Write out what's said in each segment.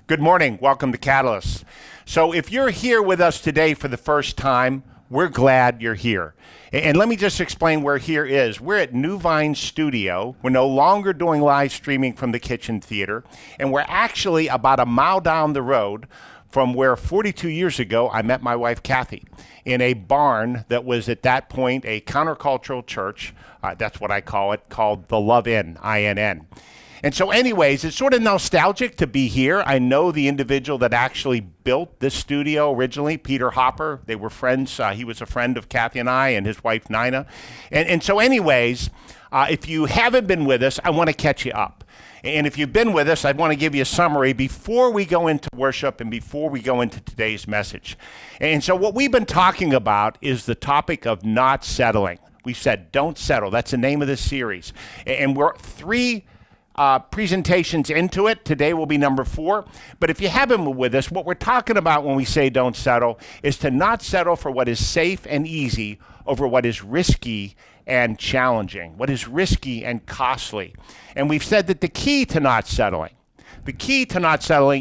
Good morning. Welcome to Catalyst. So if you're here with us today for the first time, we're glad you're here. And let me just explain where here is. We're at New Vine Studio. We're no longer doing live streaming from the kitchen theater, and we're actually about a mile down the road from where 42 years ago I met my wife Kathy in a barn that was at that point a countercultural church. That's what I call it, called the Love Inn, I-N-N. And so anyways, it's sort of nostalgic to be here. I know the individual that actually built this studio originally, Peter Hopper. They were friends. He was a friend of Kathy and I and his wife, Nina. And so anyways, if you haven't been with us, I want to catch you up. And if you've been with us, I want to give you a summary before we go into worship and before we go into today's message. And so what we've been talking about is the topic of not settling. We said, don't settle. That's the name of this series. And we're three presentations into it. Today will be number 4. But if you haven't been with us, what we're talking about when we say don't settle is to not settle for what is safe and easy over what is risky and challenging, what is risky and costly. And we've said that the key to not settling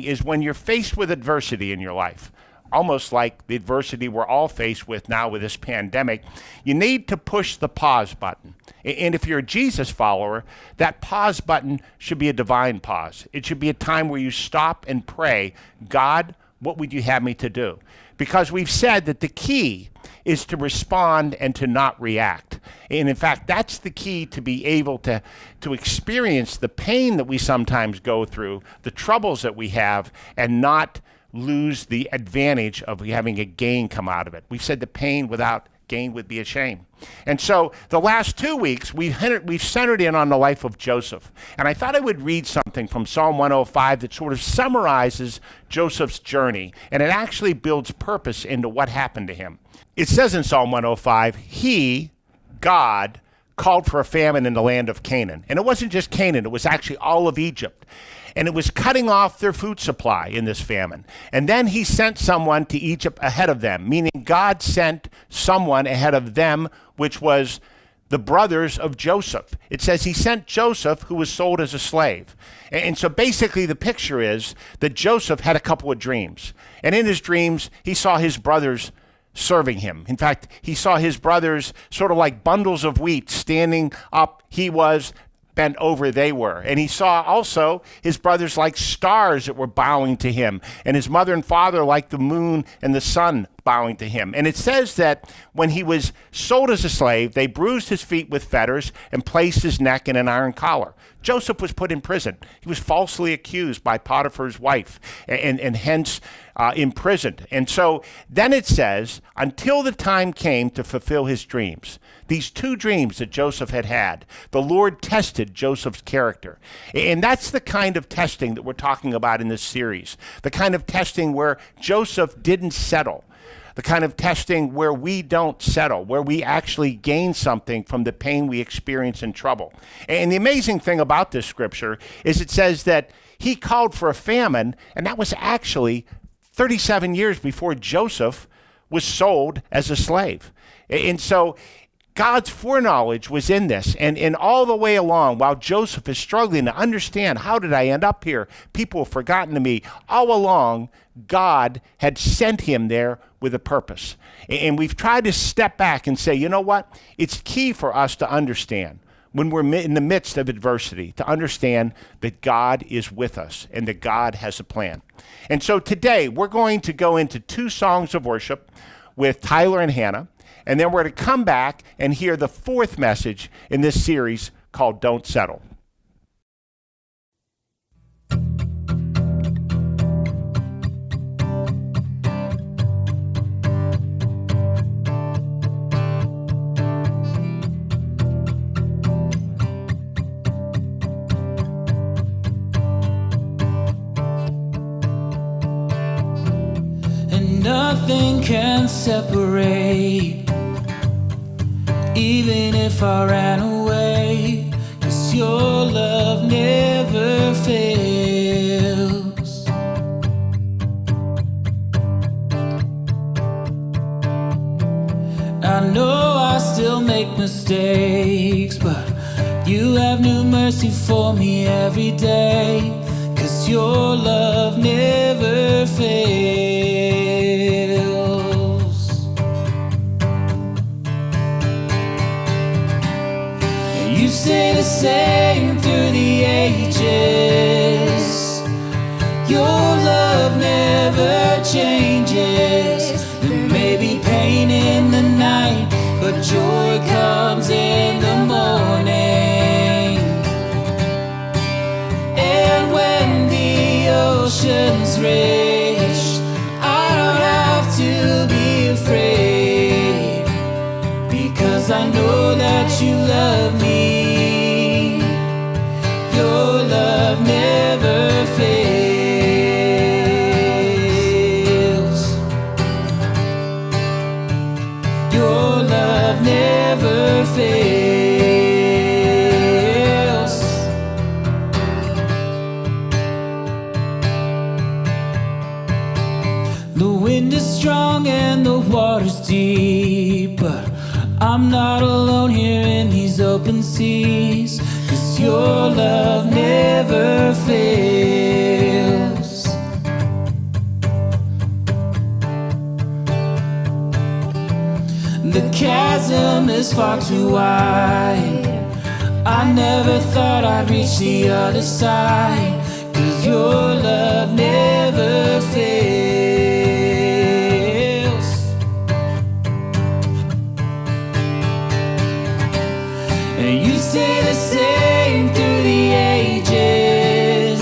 is when you're faced with adversity in your life, almost like the adversity we're all faced with now with this pandemic, you need to push the pause button. And if you're a Jesus follower, that pause button should be a divine pause. It should be a time where you stop and pray, God, what would you have me to do? Because we've said that the key is to respond and to not react. And in fact, that's the key to be able to experience the pain that we sometimes go through, the troubles that we have, and not lose the advantage of having a gain come out of it. We've said the pain without gain would be a shame. And so the last 2 weeks, we've centered in on the life of Joseph. And I thought I would read something from Psalm 105 that sort of summarizes Joseph's journey, and it actually builds purpose into what happened to him. It says in Psalm 105, He, God, called for a famine in the land of Canaan. And it wasn't just Canaan, it was actually all of Egypt. And it was cutting off their food supply in this famine. And then he sent someone to Egypt ahead of them, meaning God sent someone ahead of them, which was the brothers of Joseph. It says he sent Joseph, who was sold as a slave. And so basically the picture is that Joseph had a couple of dreams. And in his dreams, he saw his brothers serving him. In fact, he saw his brothers sort of like bundles of wheat standing up. He was bent over, they were. And he saw also his brothers like stars that were bowing to him, and his mother and father like the moon and the sun bowing to him. And it says that when he was sold as a slave, they bruised his feet with fetters and placed his neck in an iron collar. Joseph was put in prison. He was falsely accused by Potiphar's wife and hence imprisoned. And so then it says, until the time came to fulfill his dreams. These 2 dreams that Joseph had, the Lord tested Joseph's character. And that's the kind of testing that we're talking about in this series, the kind of testing where Joseph didn't settle, the kind of testing where we don't settle, where we actually gain something from the pain we experience in trouble. And the amazing thing about this scripture is it says that he called for a famine, and that was actually 37 years before Joseph was sold as a slave. And so God's foreknowledge was in this, and all the way along, while Joseph is struggling to understand, how did I end up here? People have forgotten to me. All along, God had sent him there with a purpose. And we've tried to step back and say, you know what? It's key for us to understand when we're in the midst of adversity, to understand that God is with us and that God has a plan. And so today, we're going to go into 2 songs of worship with Tyler and Hannah. And then we're going to come back and hear the 4th message in this series called Don't Settle. And nothing can separate, even if I ran away, 'cause your love never fails. I know I still make mistakes, but you have new mercy for me every day, 'cause your love never fails. You stay the same through the ages. Your love never changes. There may be pain in the night, but joy comes in the morning. And when the oceans rage, I don't have to be afraid, because I know that you love me. Your love never fails. Your love never fails. The wind is strong and the water's deep, but I'm not alone here in these open seas, 'cause your love never fails. The chasm is far too wide. I never thought I'd reach the other side, 'cause your love never fails. And you stay the same through the ages.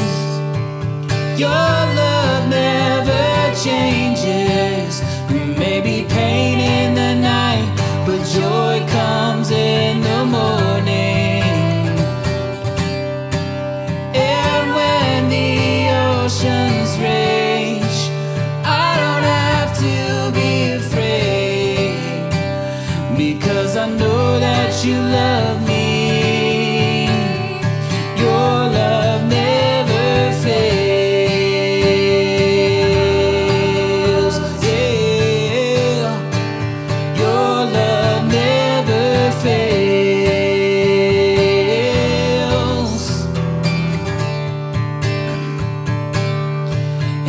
Your love never changes. There may be pain in the night, but joy comes in the morning. And when the oceans rage, I don't have to be afraid, because I know that you love me. Your love never fails. Yeah. Your love never fails.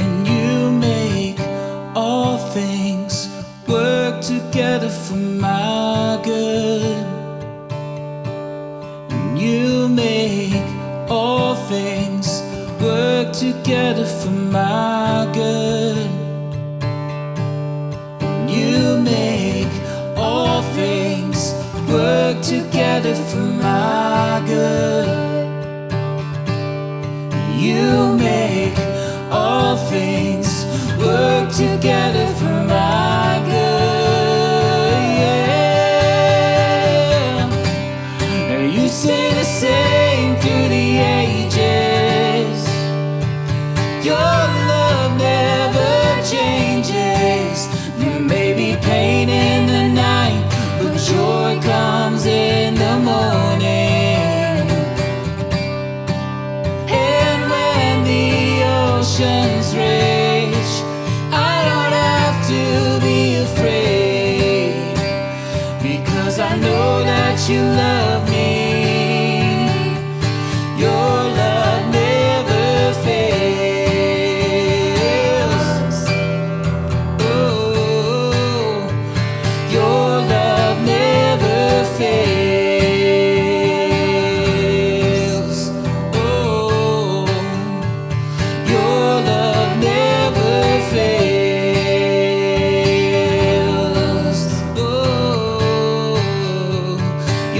And you make all things work together for my good. And you make all things work together for my good. And you make all things work together for my good. You make all things work together for my good. Yeah. And you stay the same through the ages. Your love never changes. There may be pain in the night, but joy comes in the morning. And when the oceans rage, I don't have to be afraid, because I know that you love me. Your love never fails. Oh, your love never fails. Oh, your love never fails. Oh,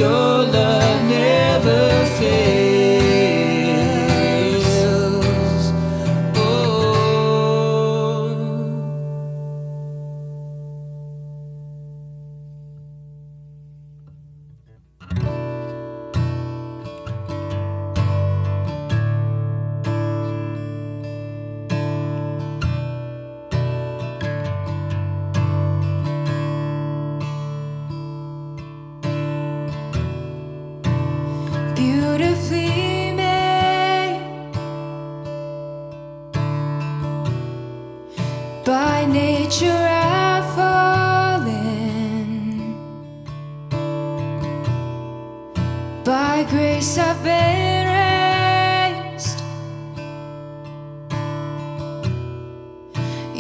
your love never fails. Oh. Beautifully made by nature, I've fallen. By grace, I've been raised.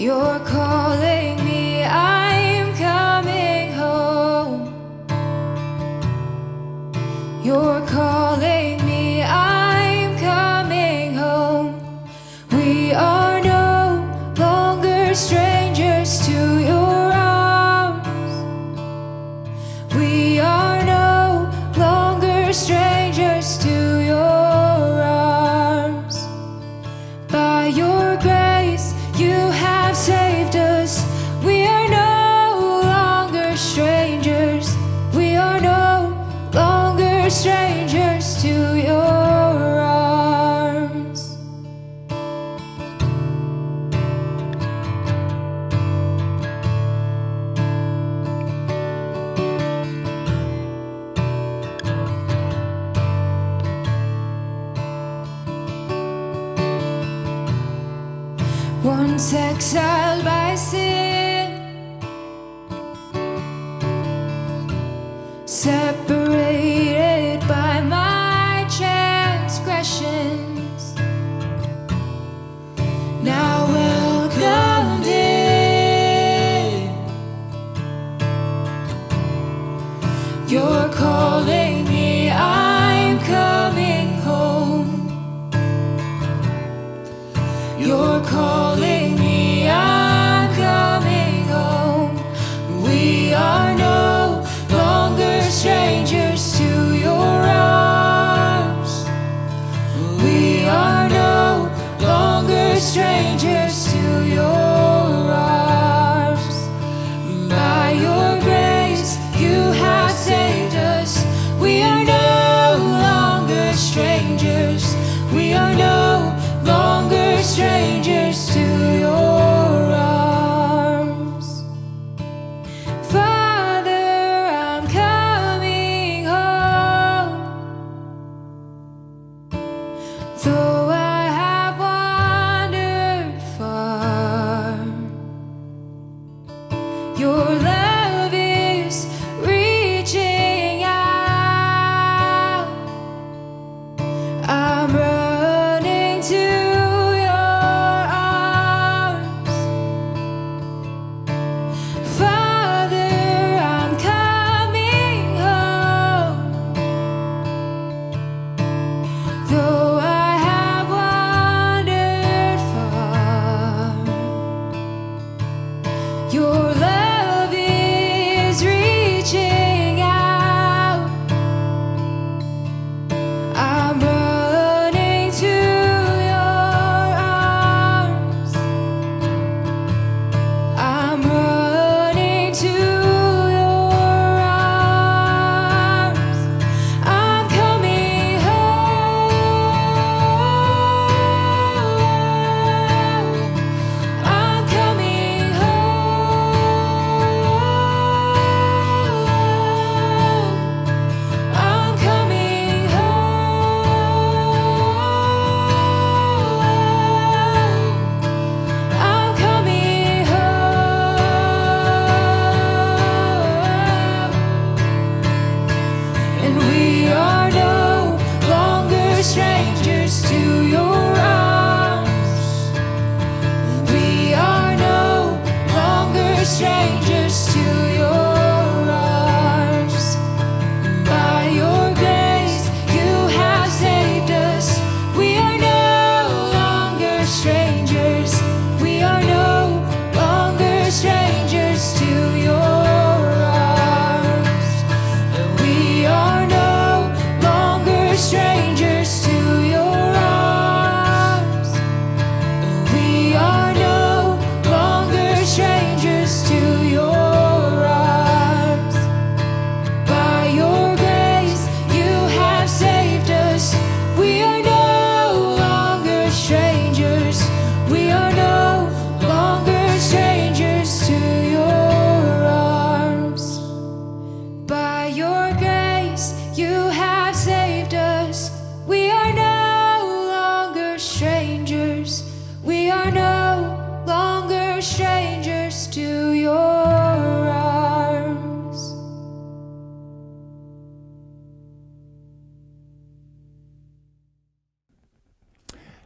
You're calling me, I'm coming home. You're calling me, I'm coming home. We are no longer strangers to your arms. We are no longer strangers to your arms. By your grace, you have saved us. We are no longer strangers. We are no longer strangers to your arms. Once exiled by sin, separated by my transgressions, now welcomed in. You're calling me, I'm coming home. You're calling me, I'm coming home. We are no longer strangers to your arms. We are no longer strangers to your arms. By your grace, you have saved us. We are no longer strangers. We are no longer strangers to your arms. Father, I'm coming home. Though I have wandered far, your love is reaching out. I'm running to your arms. Father, I'm coming home. Though I have wandered far, your love is reaching out. I'm running to your arms. I'm running to your arms. I'm coming home. I'm coming home. I'm coming home. I'm coming home. And we are no longer strangers to your arms. We are no longer strangers to your arms. By your grace, you have saved us. We are no longer strangers. We are no longer strangers to your arms. We are no longer strangers to your arms. We are no longer strangers to your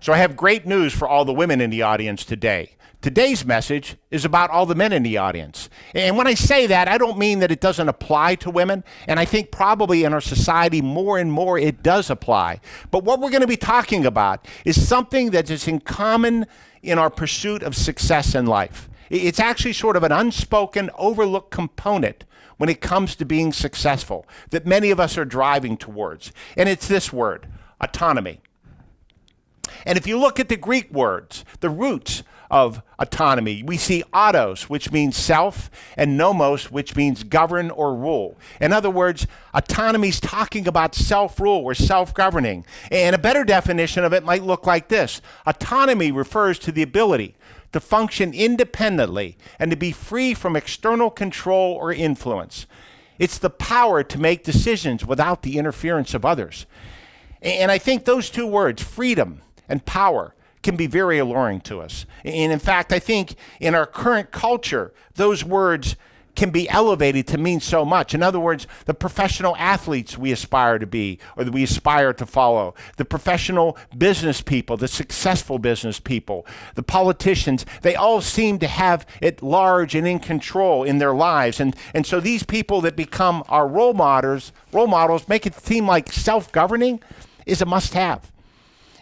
So I have great news for all the women in the audience today. Today's message is about all the men in the audience. And when I say that, I don't mean that it doesn't apply to women. And I think probably in our society more and more it does apply. But what we're going to be talking about is something that is in common in our pursuit of success in life. It's actually sort of an unspoken, overlooked component when it comes to being successful that many of us are driving towards. And it's this word, autonomy. And if you look at the Greek words, the roots of autonomy, we see autos, which means self, and nomos, which means govern or rule. In other words, autonomy is talking about self-rule or self-governing. And a better definition of it might look like this. Autonomy refers to the ability to function independently and to be free from external control or influence. It's the power to make decisions without the interference of others. And I think those two words, freedom and power, can be very alluring to us. And in fact, I think in our current culture, those words can be elevated to mean so much. In other words, the professional athletes we aspire to be or that we aspire to follow, the professional business people, the successful business people, the politicians, they all seem to have it large and in control in their lives. And so these people that become our role models make it seem like self-governing is a must-have.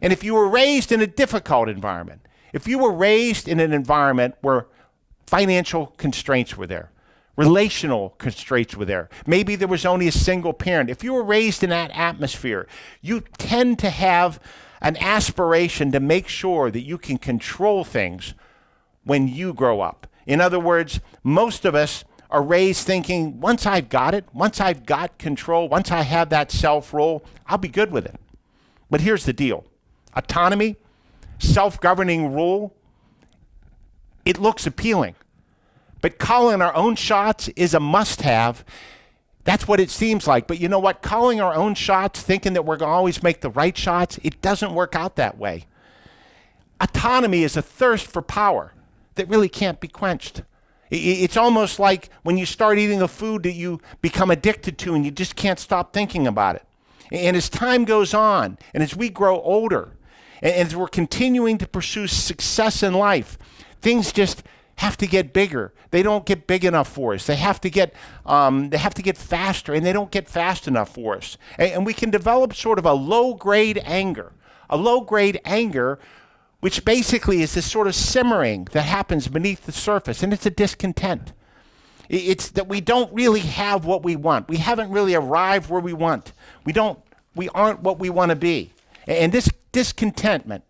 And if you were raised in a difficult environment, if you were raised in an environment where financial constraints were there, relational constraints were there, maybe there was only a single parent, if you were raised in that atmosphere, you tend to have an aspiration to make sure that you can control things when you grow up. In other words, most of us are raised thinking, once I've got it, once I've got control, once I have that self-rule, I'll be good with it. But here's the deal. Autonomy, self-governing rule, it looks appealing. But calling our own shots is a must-have. That's what it seems like. But you know what? Calling our own shots, thinking that we're going to always make the right shots, it doesn't work out that way. Autonomy is a thirst for power that really can't be quenched. It's almost like when you start eating a food that you become addicted to and you just can't stop thinking about it. And as time goes on, and as we grow older, and as we're continuing to pursue success in life, things just have to get bigger. They don't get big enough for us. They have to get faster, and they don't get fast enough for us. And we can develop sort of a low-grade anger, which basically is this sort of simmering that happens beneath the surface, and it's a discontent. It's that we don't really have what we want. We haven't really arrived where we want. We aren't what we want to be. And this discontentment,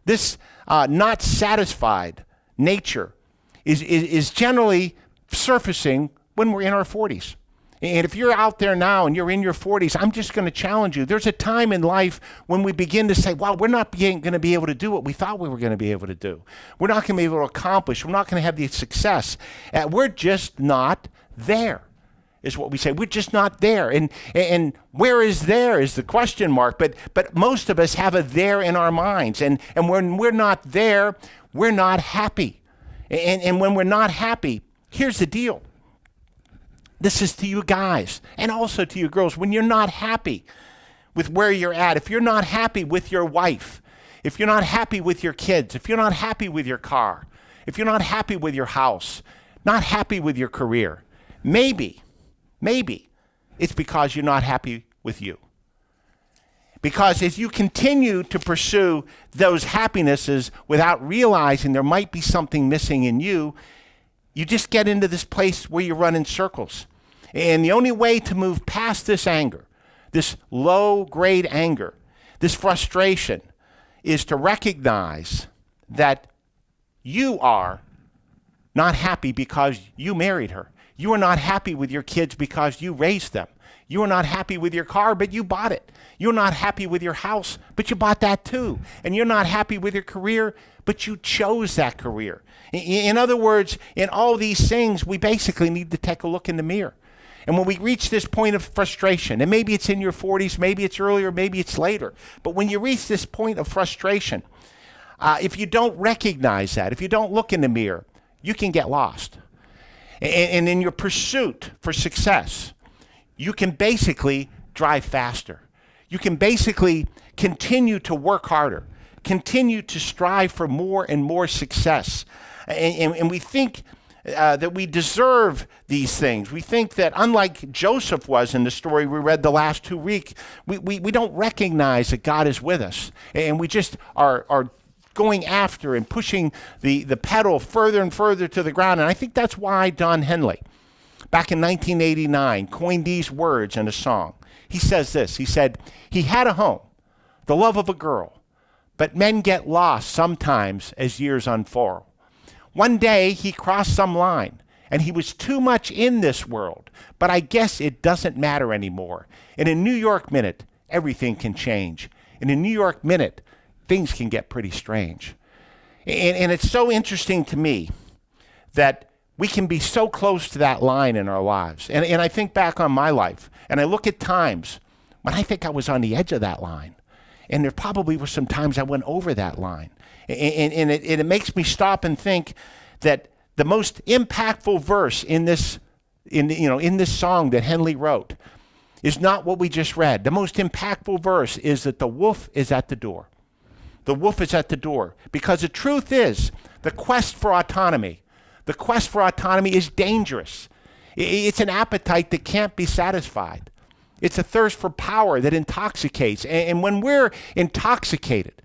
this not satisfied nature is generally surfacing when we're in our 40s. And if you're out there now and you're in your 40s, I'm just going to challenge you. There's a time in life when we begin to say, wow, we're not going to be able to do what we thought we were going to be able to do. We're not going to be able to accomplish. We're not going to have the success. We're just not there, is what we say. We're just not there. And where is there is the question mark. But most of us have a there in our minds. And when we're not there, we're not happy. And when we're not happy, here's the deal. This is to you guys and also to you girls. When you're not happy with where you're at, if you're not happy with your wife, if you're not happy with your kids, if you're not happy with your car, if you're not happy with your house, not happy with your career, maybe it's because you're not happy with you. Because as you continue to pursue those happinesses without realizing there might be something missing in you, you just get into this place where you run in circles. And the only way to move past this anger, this low-grade anger, this frustration, is to recognize that you are not happy because you married her. You are not happy with your kids because you raised them. You are not happy with your car, but you bought it. You're not happy with your house, but you bought that too. And you're not happy with your career, but you chose that career. In other words, in all these things, we basically need to take a look in the mirror. And when we reach this point of frustration, and maybe it's in your 40s, maybe it's earlier, maybe it's later, but when you reach this point of frustration, if you don't recognize that, if you don't look in the mirror, you can get lost. And in your pursuit for success, you can basically drive faster. You can basically continue to work harder, continue to strive for more and more success. And we think that we deserve these things. We think that unlike Joseph was in the story we read the last 2 weeks, we don't recognize that God is with us. And we just are going after and pushing the pedal further and further to the ground. And I think that's why Don Henley, back in 1989, coined these words in a song. He says this, he said, "He had a home, the love of a girl, but men get lost sometimes as years unfurl. One day he crossed some line, and he was too much in this world, but I guess it doesn't matter anymore. In a New York minute, everything can change. In a New York minute, things can get pretty strange." And it's so interesting to me that we can be so close to that line in our lives. And I think back on my life, and I look at times when I think I was on the edge of that line. And there probably were some times I went over that line. And it makes me stop and think that the most impactful verse in this song that Henley wrote is not what we just read. The most impactful verse is that the wolf is at the door. The wolf is at the door. Because the truth is, the quest for autonomy is dangerous. It's an appetite that can't be satisfied. It's a thirst for power that intoxicates. And when we're intoxicated,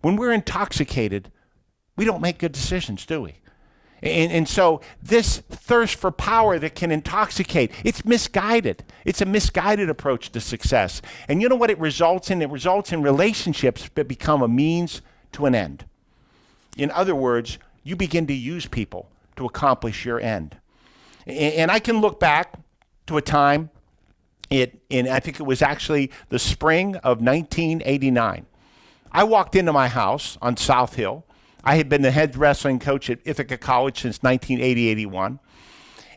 we don't make good decisions, do we? And so this thirst for power that can intoxicate, it's misguided. It's a misguided approach to success. And you know what it results in? It results in relationships that become a means to an end. In other words, you begin to use people to accomplish your end. And I can look back to a time I think it was actually the spring of 1989. I walked into my house on South Hill. I had been the head wrestling coach at Ithaca College since 1980-81,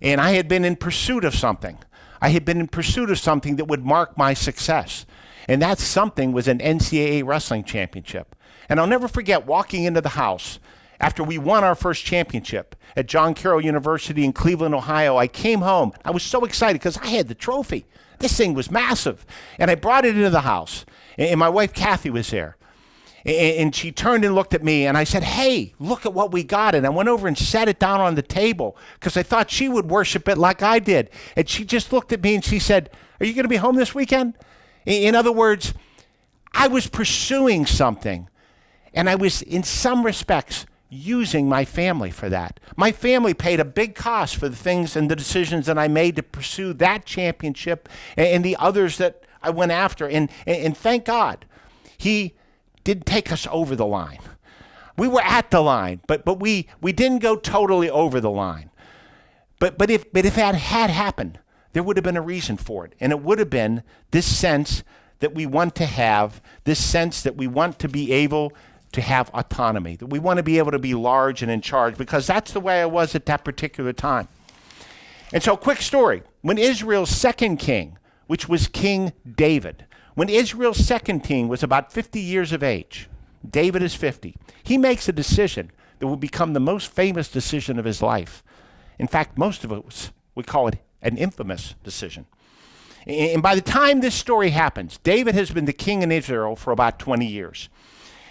and I had been in pursuit of something. I had been in pursuit of something that would mark my success, and that something was an NCAA wrestling championship. And I'll never forget walking into the house after we won our first championship at John Carroll University in Cleveland, Ohio. I came home. I was so excited because I had the trophy. This thing was massive. And I brought it into the house. And my wife, Kathy, was there. And she turned and looked at me, and I said, "Hey, look at what we got." And I went over and set it down on the table because I thought she would worship it like I did. And she just looked at me and she said, "Are you going to be home this weekend?" In other words, I was pursuing something, and I was, in some respects, using my family for that. My family paid a big cost for the things and the decisions that I made to pursue that championship and the others that I went after. And thank God, He did take us over the line. We were at the line, but we didn't go totally over the line. But if that had happened, there would have been a reason for it. And it would have been this sense that we want to have, this sense that we want to be able to have autonomy, that we want to be able to be large and in charge, because that's the way I was at that particular time. And so, quick story. When Israel's second king, which was King David, when Israel's second king was about 50 years of age, David is 50, he makes a decision that will become the most famous decision of his life. In fact, most of us would call it an infamous decision. And by the time this story happens, David has been the king in Israel for about 20 years.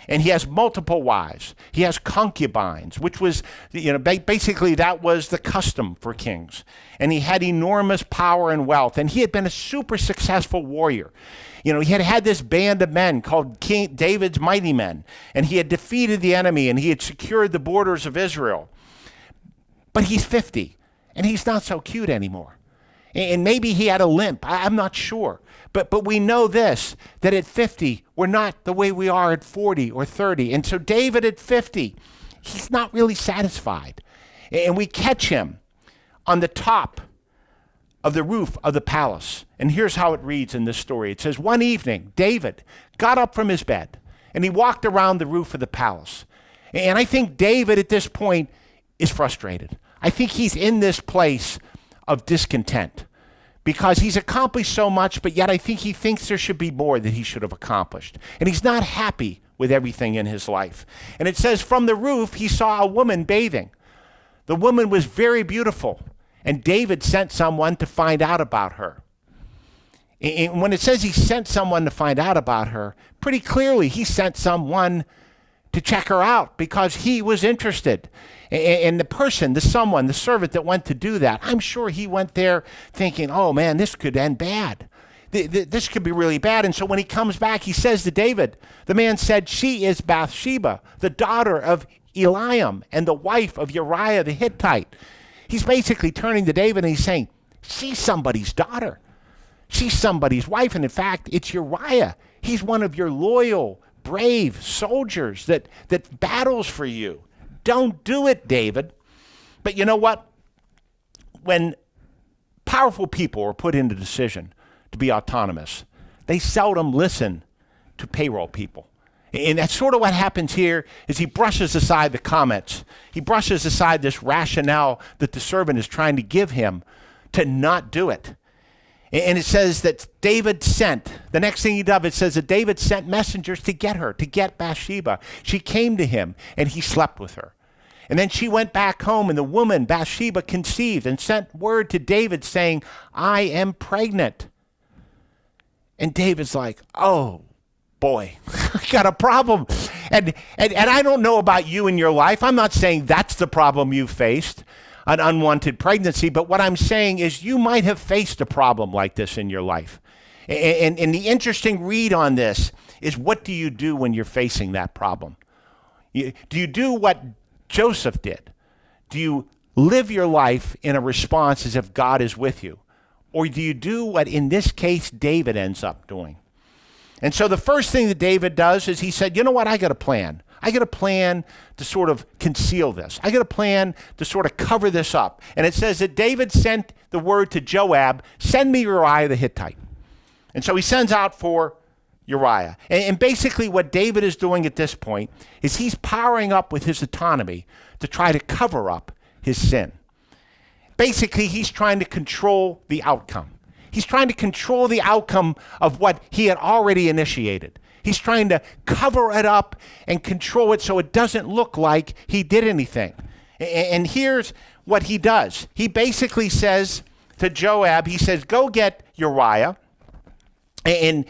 And he has multiple wives. He has concubines, which was, basically that was the custom for kings. And he had enormous power and wealth. And he had been a super successful warrior. He had had this band of men called King David's Mighty Men. And he had defeated the enemy, and he had secured the borders of Israel. But he's 50, and he's not so cute anymore. And maybe he had a limp. I'm not sure. But we know this, that at 50, we're not the way we are at 40 or 30. And so David at 50, he's not really satisfied. And we catch him on the top of the roof of the palace. And here's how it reads in this story. It says, one evening, David got up from his bed, and he walked around the roof of the palace. And I think David at this point is frustrated. I think he's in this place of discontent, because he's accomplished so much, but yet I think he thinks there should be more that he should have accomplished. And he's not happy with everything in his life. And it says, from the roof, he saw a woman bathing. The woman was very beautiful, and David sent someone to find out about her. And when it says he sent someone to find out about her, pretty clearly he sent someone to check her out because he was interested. And the person, the servant that went to do that, I'm sure he went there thinking, oh man, this could end bad. This could be really bad. And so when he comes back, he says to David, the man said, she is Bathsheba, the daughter of Eliam and the wife of Uriah the Hittite. He's basically turning to David and he's saying, she's somebody's daughter. She's somebody's wife. And in fact, it's Uriah. He's one of your loyal, brave soldiers that battles for you. Don't do it, David. But you know what? When powerful people are put into decision to be autonomous, they seldom listen to payroll people. And that's sort of what happens here is he brushes aside the comments. He brushes aside this rationale that the servant is trying to give him to not do it. And it says that David sent, the next thing he does, it says that David sent messengers to get her, to get Bathsheba. She came to him and he slept with her. And then she went back home and the woman, Bathsheba, conceived and sent word to David saying, I am pregnant. And David's like, oh, boy, I got a problem. And I don't know about you in your life. I'm not saying that's the problem you faced, an unwanted pregnancy. But what I'm saying is you might have faced a problem like this in your life. And the interesting read on this is what do you do when you're facing that problem? Do you do what Joseph did? Do you live your life in a response as if God is with you? Or do you do what, in this case, David ends up doing? And so the first thing that David does is he said, you know what, I got a plan. I got a plan to sort of conceal this. I got a plan to sort of cover this up. And it says that David sent the word to Joab, send me Uriah the Hittite. And so he sends out for Uriah. And basically what David is doing at this point is he's powering up with his autonomy to try to cover up his sin. Basically, he's trying to control the outcome. He's trying to control the outcome of what he had already initiated. He's trying to cover it up and control it so it doesn't look like he did anything. And here's what he does. He basically says to Joab, he says, go get Uriah and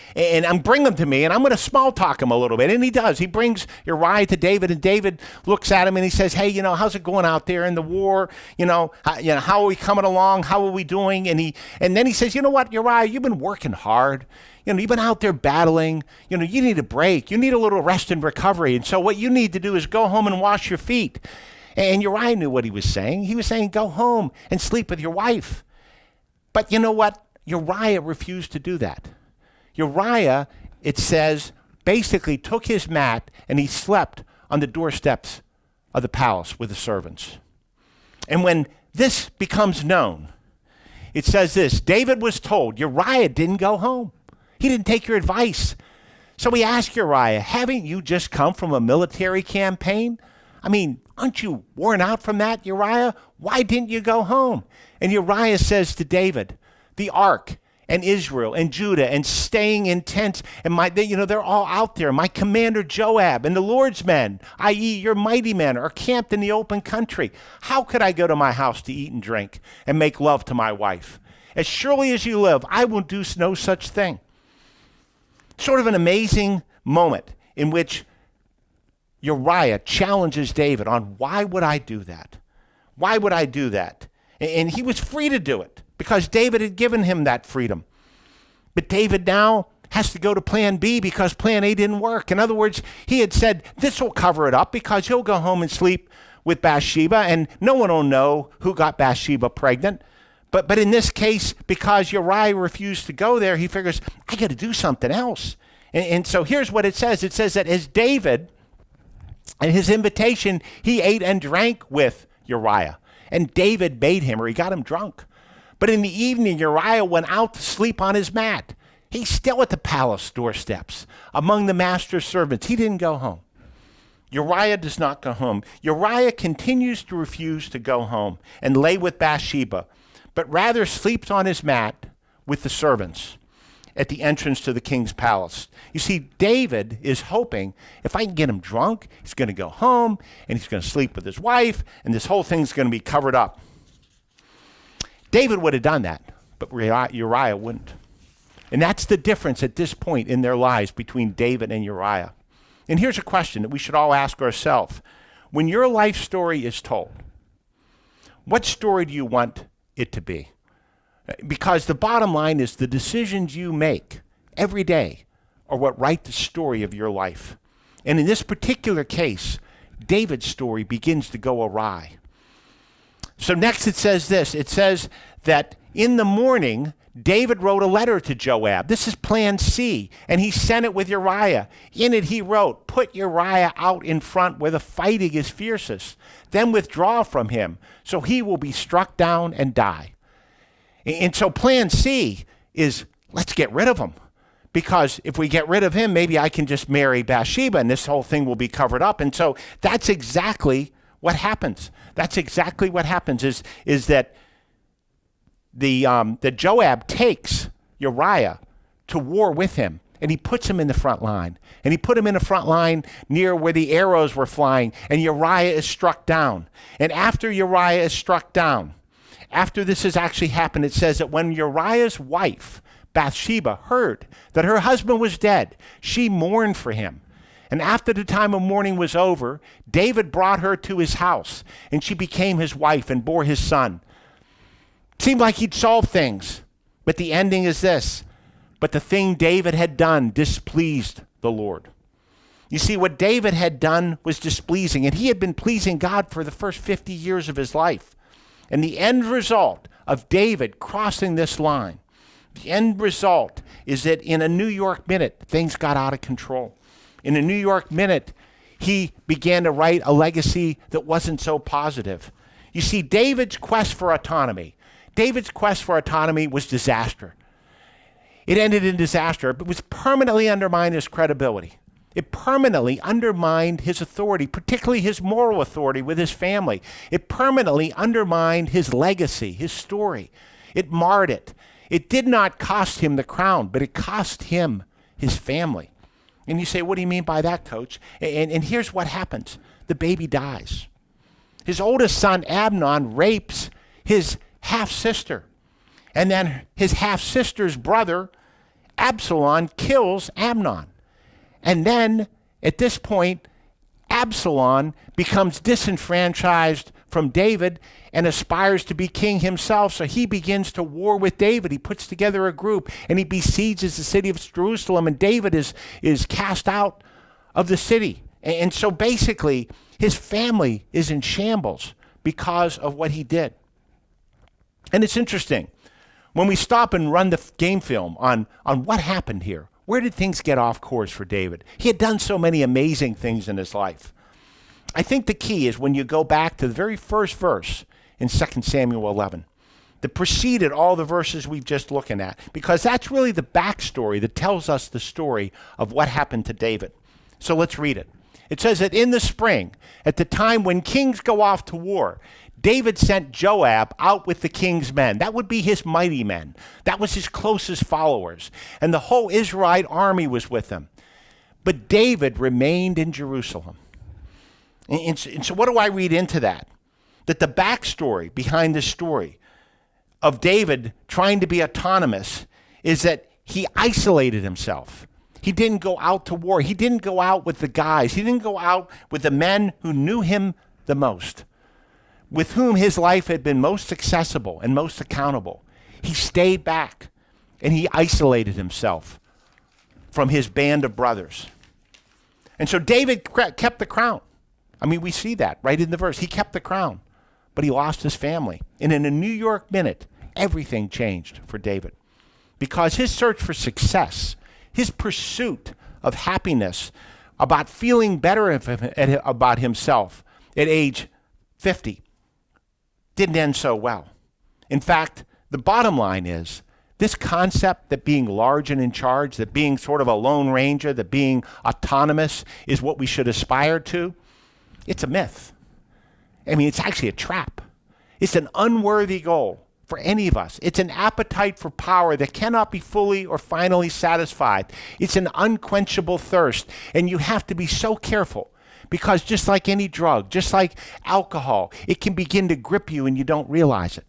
bring him to me, and I'm going to small talk him a little bit. And he does. He brings Uriah to David, and David looks at him and he says, hey, how's it going out there in the war? How are we coming along? How are we doing? And then he says, you know what, Uriah, you've been working hard. You've been out there battling. You need a break. You need a little rest and recovery. And so what you need to do is go home and wash your feet. And Uriah knew what he was saying. He was saying, go home and sleep with your wife. But you know what? Uriah refused to do that. Uriah, it says, basically took his mat and he slept on the doorsteps of the palace with the servants. And when this becomes known, it says this, David was told, Uriah didn't go home. He didn't take your advice. So he asked Uriah, haven't you just come from a military campaign? Aren't you worn out from that, Uriah? Why didn't you go home? And Uriah says to David, the ark and Israel and Judah and staying in tents and they're all out there. My commander Joab and the Lord's men, i.e. your mighty men, are camped in the open country. How could I go to my house to eat and drink and make love to my wife? As surely as you live, I will do no such thing. Sort of an amazing moment in which Uriah challenges David on why would I do that? Why would I do that? And he was free to do it because David had given him that freedom. But David now has to go to plan B because plan A didn't work. In other words, he had said, this will cover it up because he'll go home and sleep with Bathsheba and no one will know who got Bathsheba pregnant. But in this case, because Uriah refused to go there, he figures, I got to do something else. And so here's what it says. It says that as David, and his invitation, he ate and drank with Uriah. And David bade him, or he got him drunk. But in the evening, Uriah went out to sleep on his mat. He's still at the palace doorsteps, among the master's servants. He didn't go home. Uriah does not go home. Uriah continues to refuse to go home and lay with Bathsheba, but rather sleeps on his mat with the servants at the entrance to the king's palace. You see, David is hoping if I can get him drunk, he's going to go home and he's going to sleep with his wife and this whole thing's going to be covered up. David would have done that, but Uriah wouldn't. And that's the difference at this point in their lives between David and Uriah. And here's a question that we should all ask ourselves. When your life story is told, what story do you want it to be? Because the bottom line is the decisions you make every day are what write the story of your life. And in this particular case, David's story begins to go awry. So next it says this. It says that in the morning, David wrote a letter to Joab. This is plan C, and he sent it with Uriah. In it he wrote, put Uriah out in front where the fighting is fiercest, then withdraw from him, so he will be struck down and die. And so plan C is, let's get rid of him. Because if we get rid of him, maybe I can just marry Bathsheba and this whole thing will be covered up. And so that's exactly what happens. That's exactly what happens is that the Joab takes Uriah to war with him, and he puts him in the front line. And he put him in the front line near where the arrows were flying, and Uriah is struck down. And after Uriah is struck down, after this has actually happened, it says that when Uriah's wife, Bathsheba, heard that her husband was dead, she mourned for him. And after the time of mourning was over, David brought her to his house, and she became his wife and bore his son. It seemed like he'd solved things, but the ending is this. But the thing David had done displeased the Lord. You see, what David had done was displeasing, and he had been pleasing God for the first 50 years of his life. And the end result of David crossing this line, the end result is that in a New York minute, things got out of control. In a New York minute, he began to write a legacy that wasn't so positive. You see, David's quest for autonomy was disaster. It ended in disaster. It was permanently undermined his credibility. It permanently undermined his authority, particularly his moral authority with his family. It permanently undermined his legacy, his story. It marred it. It did not cost him the crown, but it cost him his family. And you say, what do you mean by that, Coach? And here's what happens. The baby dies. His oldest son, Amnon, rapes his half-sister. And then his half-sister's brother, Absalom, kills Amnon. And then, at this point, Absalom becomes disenfranchised from David and aspires to be king himself. So he begins to war with David. He puts together a group and he besieges the city of Jerusalem, and David is cast out of the city. And so basically, his family is in shambles because of what he did. And it's interesting. When we stop and run the game film on what happened here, where did things get off course for David? He had done so many amazing things in his life. I think the key is when you go back to the very first verse in 2 Samuel 11 that preceded all the verses we've just looking at, because that's really the backstory that tells us the story of what happened to David. So let's read it. It says that in the spring, at the time when kings go off to war, David sent Joab out with the king's men. That would be his mighty men. That was his closest followers. And the whole Israelite army was with him. But David remained in Jerusalem. And so what do I read into that? That the backstory behind this story of David trying to be autonomous is that he isolated himself. He didn't go out to war. He didn't go out with the guys. He didn't go out with the men who knew him the most, with whom his life had been most accessible and most accountable. He stayed back and he isolated himself from his band of brothers. And so David kept the crown. I mean, we see that right in the verse. He kept the crown, but he lost his family. And in a New York minute, everything changed for David, because his search for success, his pursuit of happiness, about feeling better about himself at age 50, didn't end so well. In fact, the bottom line is this concept that being large and in charge, that being sort of a lone ranger, that being autonomous is what we should aspire to, it's a myth. I mean, it's actually a trap. It's an unworthy goal for any of us. It's an appetite for power that cannot be fully or finally satisfied. It's an unquenchable thirst, and you have to be so careful, because just like any drug, just like alcohol, it can begin to grip you and you don't realize it.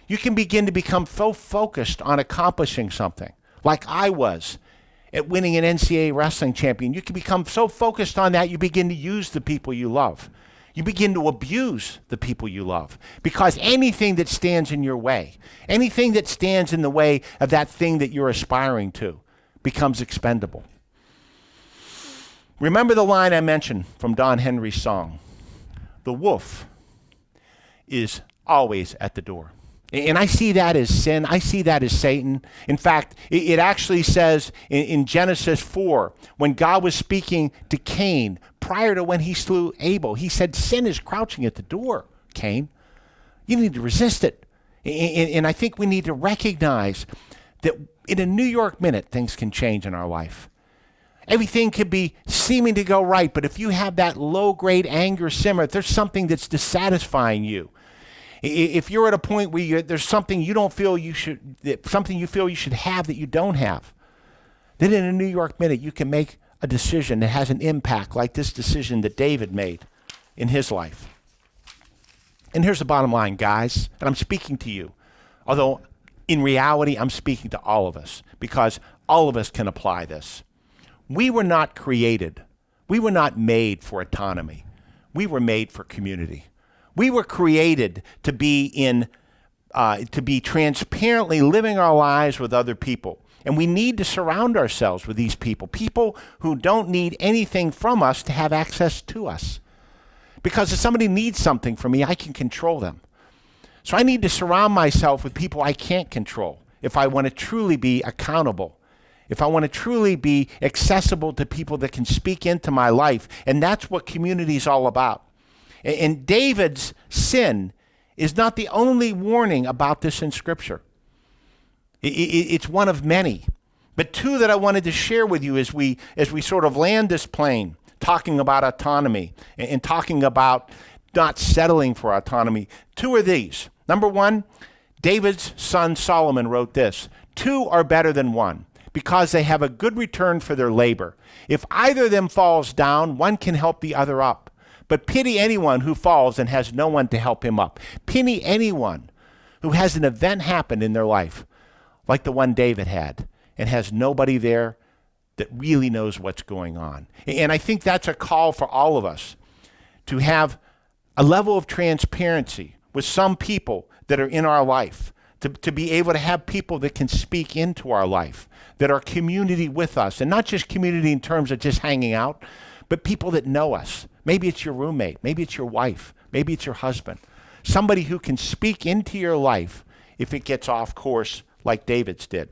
You can begin to become so focused on accomplishing something, like I was at winning an NCAA wrestling champion. You can become so focused on that, you begin to use the people you love. You begin to abuse the people you love, because anything that stands in your way, anything that stands in the way of that thing that you're aspiring to, becomes expendable. Remember the line I mentioned from Don Henry's song, "The wolf is always at the door." And I see that as sin. I see that as Satan. In fact, it actually says in Genesis 4, when God was speaking to Cain prior to when he slew Abel, he said, "Sin is crouching at the door, Cain. You need to resist it." And I think we need to recognize that in a New York minute, things can change in our life. Everything could be seeming to go right, but if you have that low-grade anger simmer, if there's something that's dissatisfying you, if you're at a point where there's something you don't feel you should, something you feel you should have that you don't have, then in a New York minute, you can make a decision that has an impact like this decision that David made in his life. And here's the bottom line, guys, and I'm speaking to you, although in reality, I'm speaking to all of us, because all of us can apply this. We were not created. We were not made for autonomy. We were made for community. We were created to be transparently living our lives with other people. And we need to surround ourselves with these people who don't need anything from us to have access to us. Because if somebody needs something from me, I can control them. So I need to surround myself with people I can't control if I want to truly be accountable, if I want to truly be accessible to people that can speak into my life. And that's what community is all about. And David's sin is not the only warning about this in Scripture. It's one of many. But two that I wanted to share with you as we sort of land this plane, talking about autonomy and talking about not settling for autonomy. Two are these. Number one, David's son Solomon wrote this: "Two are better than one, because they have a good return for their labor. If either of them falls down, one can help the other up. But pity anyone who falls and has no one to help him up." Pity anyone who has an event happen in their life, like the one David had, and has nobody there that really knows what's going on. And I think that's a call for all of us, to have a level of transparency with some people that are in our life, to be able to have people that can speak into our life, that are community with us, and not just community in terms of just hanging out, but people that know us. Maybe it's your roommate, maybe it's your wife, maybe it's your husband. Somebody who can speak into your life if it gets off course like David's did.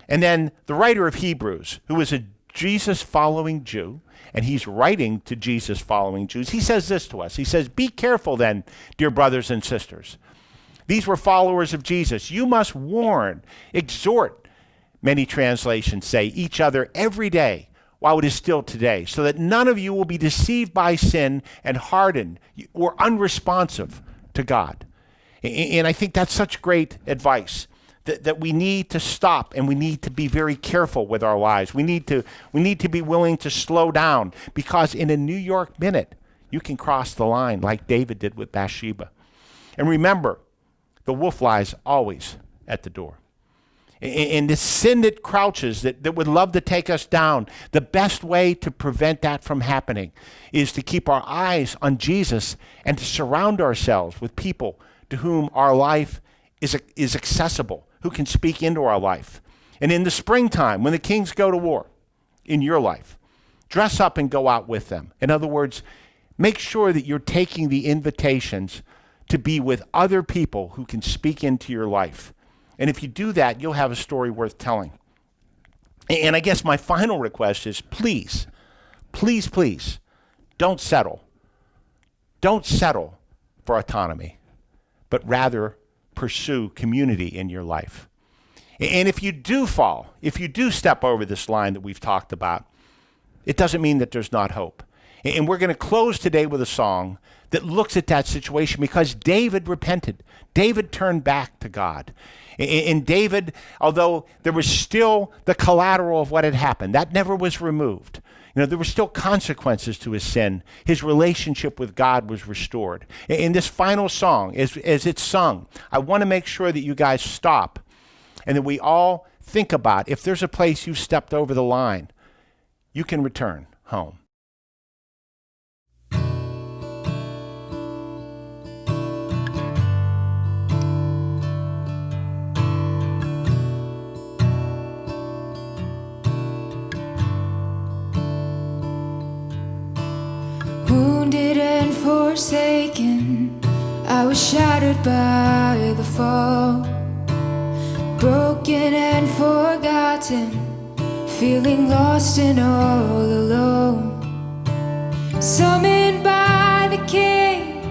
And then the writer of Hebrews, who is a Jesus-following Jew, and he's writing to Jesus-following Jews, he says this to us. He says, "Be careful then, dear brothers and sisters." These were followers of Jesus. "You must warn, exhort," many translations say, "each other every day while it is still today, so that none of you will be deceived by sin and hardened or unresponsive to God." And I think that's such great advice, that we need to stop and we need to be very careful with our lives. We need to be willing to slow down, because in a New York minute, you can cross the line like David did with Bathsheba. And remember, the wolf lies always at the door. And the sin that crouches, that would love to take us down, the best way to prevent that from happening is to keep our eyes on Jesus and to surround ourselves with people to whom our life is accessible, who can speak into our life. And in the springtime, when the kings go to war in your life, dress up and go out with them. In other words, make sure that you're taking the invitations to be with other people who can speak into your life. And if you do that, you'll have a story worth telling. And I guess my final request is, please, please, please, don't settle. Don't settle for autonomy, but rather pursue community in your life. And if you do fall, if you do step over this line that we've talked about, it doesn't mean that there's not hope. And we're going to close today with a song that looks at that situation, because David repented. David turned back to God. And David, although there was still the collateral of what had happened, that never was removed. There were still consequences to his sin. His relationship with God was restored. In this final song, as it's sung, I want to make sure that you guys stop and that we all think about if there's a place you've stepped over the line, you can return home. Wounded and forsaken, I was shattered by the fall. Broken and forgotten, feeling lost and all alone. Summoned by the King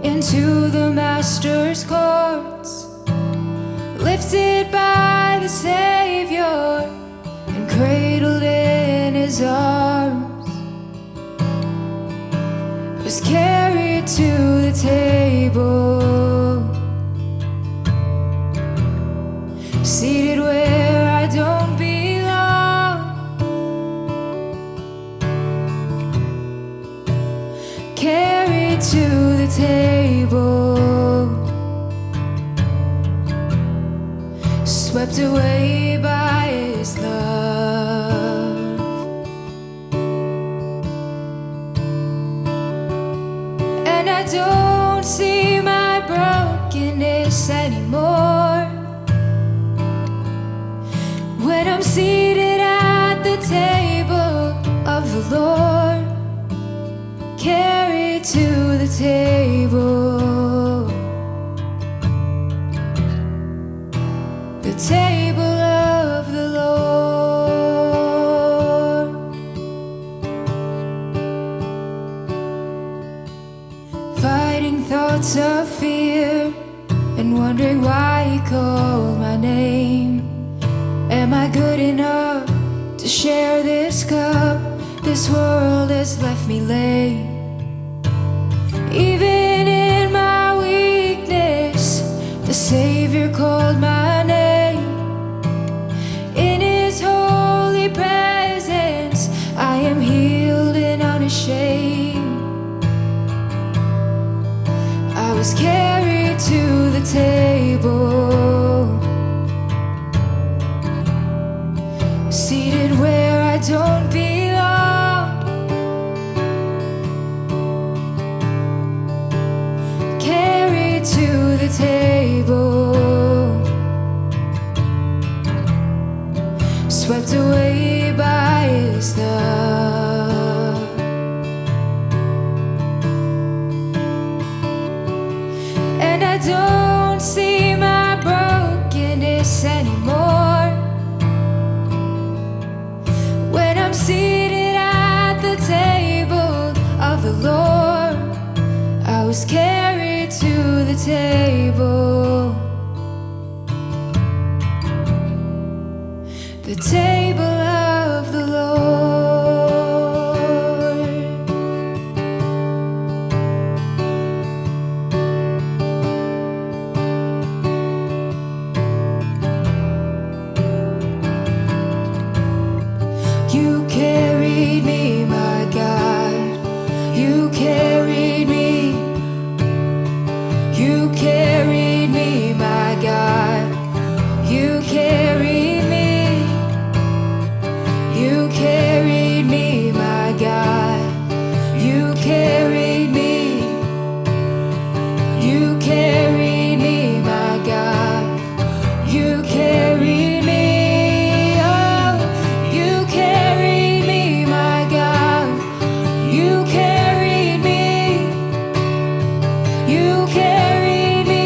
into the Master's courts, lifted by the Savior and cradled in His arms. Was carried to the table, seated where I don't belong, carried to the table, swept away by His love. And I don't see my brokenness anymore when I'm seated at the table of the Lord, carried to the table, the table of the Lord. Fighting thoughts of fear and wondering why He called my name. Am I good enough to share this cup? This world has left me lame. Even in my weakness, the Savior called my name. In His holy presence, I am healed and unashamed. I was carried to the table, seated where I don't belong, carried to the table, swept away by His love. And I don't see my brokenness anymore when I'm seated at the table of the Lord. I was carried to the table, the table of the Lord. You carried me, my God. You carried me. You carried me, my God. You carried me. You carried me, my God. You carried me. You carried me, my God. You carried me. Oh, you carried me, my God. You carried me. You carried me.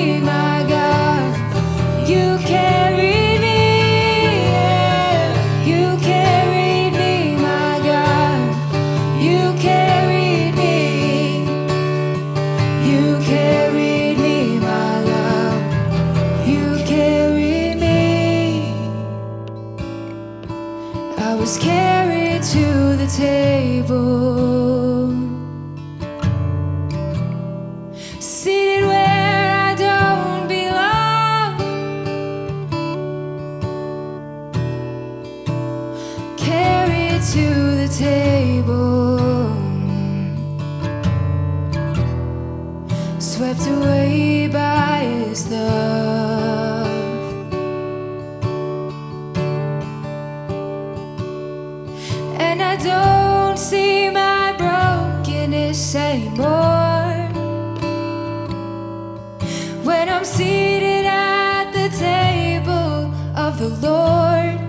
I'm seated at the table of the Lord.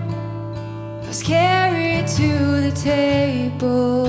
I was carried to the table.